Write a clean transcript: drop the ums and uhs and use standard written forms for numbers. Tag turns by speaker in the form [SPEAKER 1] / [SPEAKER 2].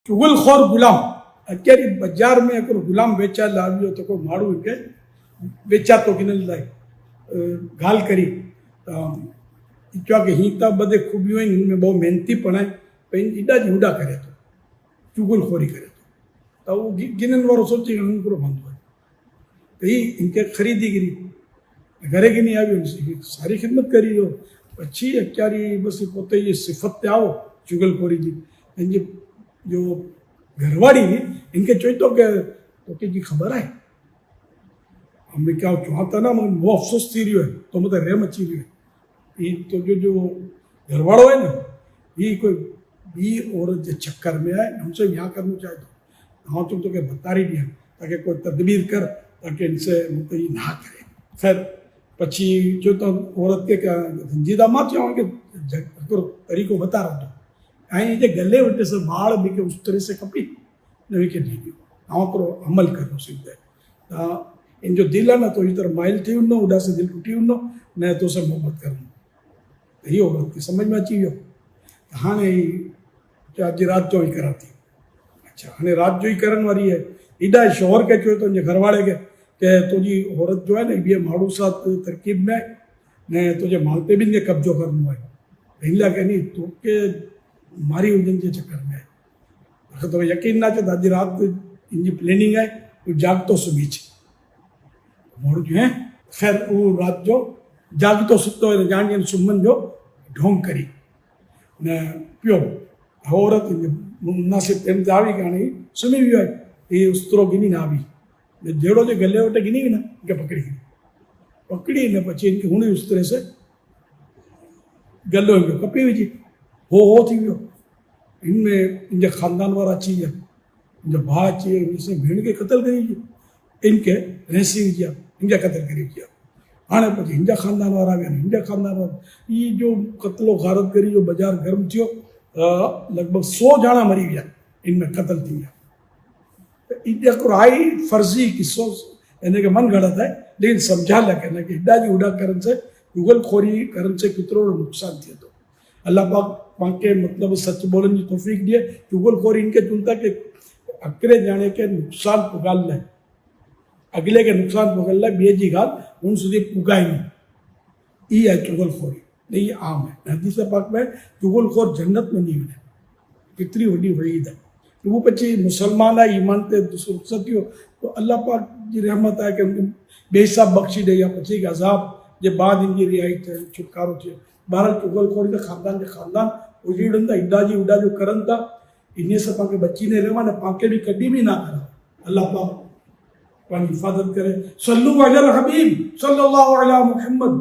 [SPEAKER 1] चुगलखोर गुलाम અત્યારે બજારમાં એક ગુલામ વેચા લાવ્યો તો કોઈ માળું કે વેચાતો કે ન લાય ગાલ કરી ઈચ્છા કે હિંતા બધે ખૂબી હોય ને બહુ મહેનતી પણ પછી ઈડા જ ઉડા કરે તો ચુગલખોરી કરે તો ગિનન વાળો સોચી હું પૂરો બાંધો તો ઇનકે ખરીદી કરી ઘરે કે નહીં આવ્યો સારી ખિદમત કરી રહ્યો પછી અત્યારે બસ પોતે એ સિફત આવો ચુગલખોરીની એની जो घरवाड़ी थी इनके चोई तो के जी खबर है हमें क्या चाहता ना मगर वो अफसोस थी रही है तो मतलब रेम अच्छी रही है ये तो जो घरवाड़ो है ना ये कोई बी औरत जो चक्कर में है हमसे यहाँ करना चाहे तो हाँ तुम तो क्या बता रही दिया ताकि कोई तदबीर कर ताकि इनसे मतलब ये ना करे खैर पची जो तो औरत के रंजीदा माँ चाहो कि तरीको बता रहा था અહીં જે ગલે વટે से बाढ़ भी के उस तरह से कपी नहीं के नहीं हाँ पर अमल करना सीखता है इन जो दिल है ना तो इधर माइल थी उन्नो उड़ा से दिल टूटी उन्नो न तो से मोहब्बत करना यही औरत की समझ में अची वियो हाँ नहीं आज रात जो ही कराती अच्छा हाँ रात जो ही करने वाली है ईडा शोहर के चो तो घर वाले के तुझी औरत जो है ना ये माड़ू साथ तरकीब में ने तुझे मालते भी ने कब्जो करना है पहला के नहीं तो के मारी उजन के चक्कर में है तो यकीन ना चलता आज रात इनकी प्लानिंग है तो जागतो सुबह मोड़ जो है खैर वो रात जो जागतो सुतो है जान सुमन जो ढोंग करी ने पियो औरत मुनासिब एम आवी गाणी सुमी भी है ये उस्तरो गिनी ना आवी ने जेड़ो जो गले वटे गिनी ना के पकड़ी ने पछी इनकी हुणी उस तरह से गलो इनको कपी हुई हो थी वियो इनमें इनके ख़ानदान वाला चाहिए इनके भाई चाहिए इनसे भेड़ के कत्ल करी इनके रहसी किया इनके कत्ल करी किया हाँ पी हिंजा ख़ानदान वाला गया हिंजा ख़ानदान वाला ये जो कत्लो गारत करी जो बाजार गर्म थो लगभग 100 ॼणा मरी गया इनमें कत्ल थी गया हिकु आई फर्जी किस्सो इन के मन गलत है लेकिन समझा लगे न कि हिडा जी उड़ा करण से चुगलखोरी करण से केतिरो नुक़सान थिए थो अल्लाह पाक पाके मतलब सच बोलने की तौफीक दिए चुगलखोरी इनके चुनता के अकरे जाने के नुकसान पुगाल ले अगले के नुकसान पुगाल ले बेजी गाल उन सुधी पुगाई नहीं ये है चुगलखोरी नहीं आम है हदीस पाक में चुगलखोर जन्नत में नहीं मिले कितनी वही वईद है तो वो पची मुसलमान है ईमान ते रुखसत हो तो अल्लाह पाक की रहमत है कि उनके बेहिसाब बख्शी दे या पची के अजाब जे बाद इनकी रिहाई थे छुटकारो थे बहरहाल चुगलखोरी तो खानदान के खानदान उजीड़न था इडाजी उडाजो करन था इन्हीं से पाके बच्ची ने रहवा ने पाके भी कभी भी ना करा अल्लाह पाक पानी हिफाजत करे सल्लु अला हबीब सल्लल्लाहु अलैहि मुहम्मद